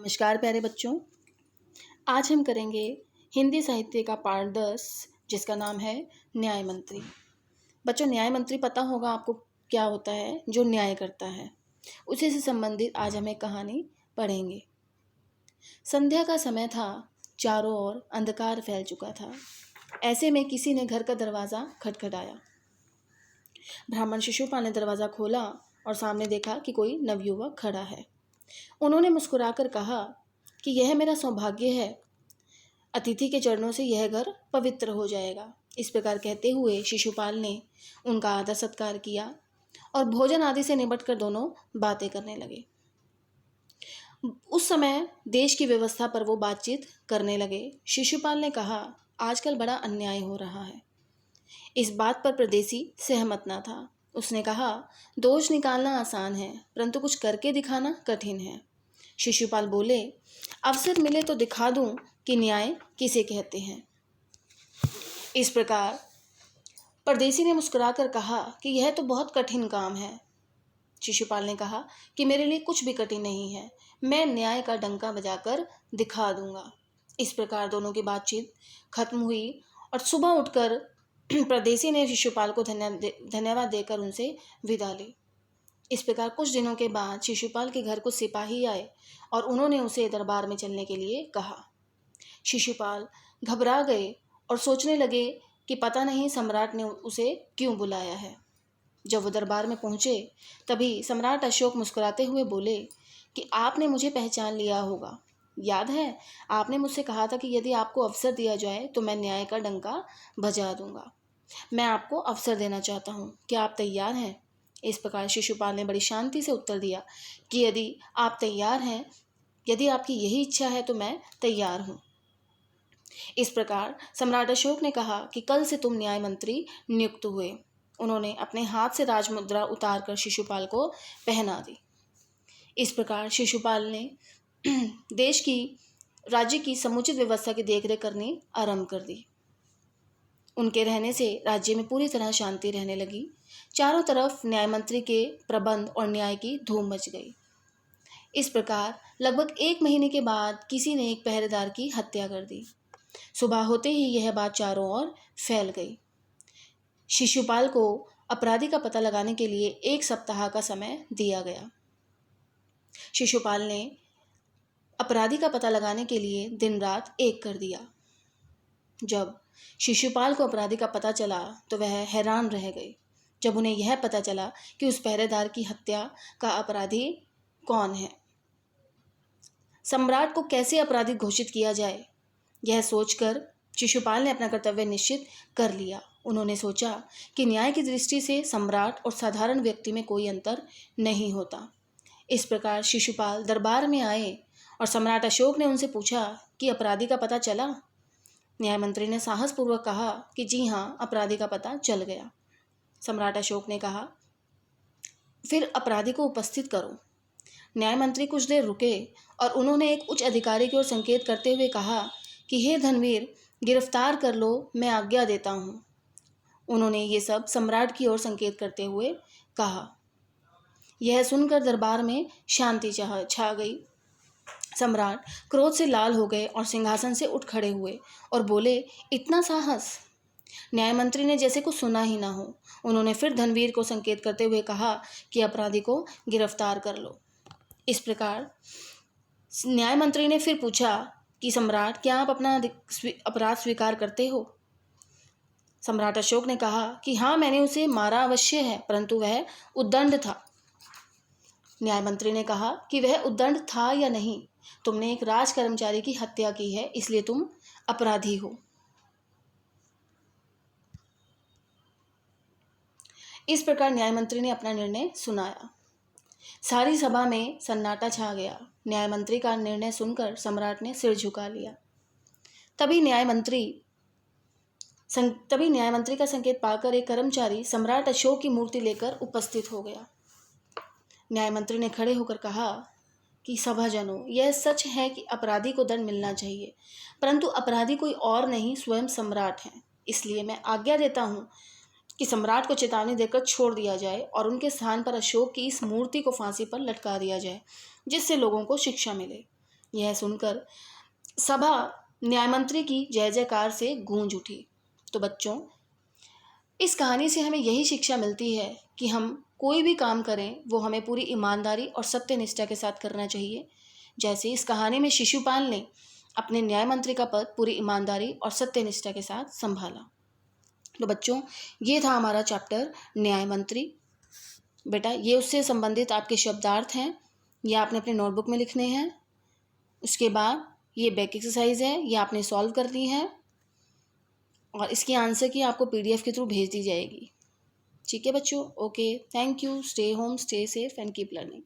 नमस्कार प्यारे बच्चों। आज हम करेंगे हिंदी साहित्य का पाठ 10 जिसका नाम है न्याय मंत्री। बच्चों, न्याय मंत्री पता होगा आपको क्या होता है? जो न्याय करता है। उसी से संबंधित आज हम एक कहानी पढ़ेंगे। संध्या का समय था, चारों ओर अंधकार फैल चुका था। ऐसे में किसी ने घर का दरवाज़ा खटखटाया। ब्राह्मण शिशुपाल ने दरवाज़ा खोला और सामने देखा कि कोई नवयुवक खड़ा है। उन्होंने मुस्कुराकर कहा कि यह मेरा सौभाग्य है, अतिथि के चरणों से यह घर पवित्र हो जाएगा। इस प्रकार कहते हुए शिशुपाल ने उनका आदर सत्कार किया और भोजन आदि से निपट कर दोनों बातें करने लगे। उस समय देश की व्यवस्था पर वो बातचीत करने लगे। शिशुपाल ने कहा, आजकल बड़ा अन्याय हो रहा है। इस बात पर परदेसी सहमत न था। उसने कहा, दोष निकालना आसान है, परंतु कुछ करके दिखाना कठिन है। शिशुपाल बोले, अवसर मिले तो दिखा दूं कि न्याय किसे कहते हैं। इस प्रकार परदेसी ने मुस्कुराकर कहा कि यह तो बहुत कठिन काम है। शिशुपाल ने कहा कि मेरे लिए कुछ भी कठिन नहीं है, मैं न्याय का डंका बजाकर दिखा दूंगा। इस प्रकार दोनों की बातचीत खत्म हुई और सुबह उठकर परदेसी ने शिशुपाल को धन्यवाद देकर उनसे विदा ली। इस प्रकार कुछ दिनों के बाद शिशुपाल के घर कुछ सिपाही आए और उन्होंने उसे दरबार में चलने के लिए कहा। शिशुपाल घबरा गए और सोचने लगे कि पता नहीं सम्राट ने उसे क्यों बुलाया है। जब वो दरबार में पहुंचे तभी सम्राट अशोक मुस्कुराते हुए बोले कि आपने मुझे पहचान लिया होगा। याद है, आपने मुझसे कहा था कि यदि आपको अवसर दिया जाए तो मैं न्याय का डंका बजा दूंगा। मैं आपको अवसर देना चाहता हूँ, क्या आप तैयार हैं? इस प्रकार शिशुपाल ने बड़ी शांति से उत्तर दिया कि यदि आप तैयार हैं, यदि आपकी यही इच्छा है तो मैं तैयार हूँ। इस प्रकार सम्राट अशोक ने कहा कि कल से तुम न्याय मंत्री नियुक्त हुए। उन्होंने अपने हाथ से राजमुद्रा उतार कर शिशुपाल को पहना दी। इस प्रकार शिशुपाल ने राज्य की समुचित व्यवस्था की देखरेख करनी आरंभ कर दी। उनके रहने से राज्य में पूरी तरह शांति रहने लगी। चारों तरफ न्याय मंत्री के प्रबंध और न्याय की धूम मच गई। इस प्रकार लगभग 1 महीने के बाद किसी ने एक पहरेदार की हत्या कर दी। सुबह होते ही यह बात चारों ओर फैल गई। शिशुपाल को अपराधी का पता लगाने के लिए 1 सप्ताह का समय दिया गया। शिशुपाल ने अपराधी का पता लगाने के लिए दिन रात एक कर दिया। जब शिशुपाल को अपराधी का पता चला तो वह हैरान रह गए। जब उन्हें यह पता चला कि उस पहरेदार की हत्या का अपराधी कौन है, सम्राट को कैसे अपराधी घोषित किया जाए, यह सोचकर शिशुपाल ने अपना कर्तव्य निश्चित कर लिया। उन्होंने सोचा कि न्याय की दृष्टि से सम्राट और साधारण व्यक्ति में कोई अंतर नहीं होता। इस प्रकार शिशुपाल दरबार में आए और सम्राट अशोक ने उनसे पूछा कि अपराधी का पता चला? न्याय मंत्री ने साहसपूर्वक कहा कि जी हाँ, अपराधी का पता चल गया। सम्राट अशोक ने कहा, फिर अपराधी को उपस्थित करो। न्याय मंत्री कुछ देर रुके और उन्होंने एक उच्च अधिकारी की ओर संकेत करते हुए कहा कि हे धनवीर, गिरफ्तार कर लो, मैं आज्ञा देता हूँ। उन्होंने ये सब सम्राट की ओर संकेत करते हुए कहा। यह सुनकर दरबार में शांति छा गई। सम्राट क्रोध से लाल हो गए और सिंहासन से उठ खड़े हुए और बोले, इतना साहस? न्याय मंत्री ने जैसे कुछ सुना ही ना हो। उन्होंने फिर धनवीर को संकेत करते हुए कहा कि अपराधी को गिरफ्तार कर लो। इस प्रकार न्याय मंत्री ने फिर पूछा कि सम्राट, क्या आप अपना अपराध स्वीकार करते हो? सम्राट अशोक ने कहा कि हाँ, मैंने उसे मारा अवश्य है, परंतु वह उद्दंड था। न्याय मंत्री ने कहा कि वह उद्दंड था या नहीं, तुमने एक राज कर्मचारी की हत्या की है, इसलिए तुम अपराधी हो। इस प्रकार न्याय मंत्री ने अपना निर्णय सुनाया। सारी सभा में सन्नाटा छा गया। न्याय मंत्री का निर्णय सुनकर सम्राट ने सिर झुका लिया। तभी न्याय मंत्री का संकेत पाकर एक कर्मचारी सम्राट अशोक की मूर्ति लेकर उपस्थित हो गया। न्याय मंत्री ने खड़े होकर कहा कि सभाजनों, यह सच है कि अपराधी को दंड मिलना चाहिए, परंतु अपराधी कोई और नहीं, स्वयं सम्राट हैं। इसलिए मैं आज्ञा देता हूँ कि सम्राट को चेतावनी देकर छोड़ दिया जाए और उनके स्थान पर अशोक की इस मूर्ति को फांसी पर लटका दिया जाए, जिससे लोगों को शिक्षा मिले। यह सुनकर सभा न्याय मंत्री की जय जयकार से गूंज उठी। तो बच्चों, इस कहानी से हमें यही शिक्षा मिलती है कि हम कोई भी काम करें वो हमें पूरी ईमानदारी और सत्यनिष्ठा के साथ करना चाहिए। जैसे इस कहानी में शिशुपाल ने अपने न्याय मंत्री का पद पूरी ईमानदारी और सत्यनिष्ठा के साथ संभाला। तो बच्चों, ये था हमारा चैप्टर न्याय मंत्री। बेटा, ये उससे संबंधित आपके शब्दार्थ हैं, ये आपने अपने नोटबुक में लिखने हैं। उसके बाद ये बैक एक्सरसाइज है, ये आपने सॉल्व करनी है और इसकी आंसर की आपको PDF के थ्रू भेज दी जाएगी। ठीक है बच्चों, okay, thank you, stay home, stay safe and keep learning.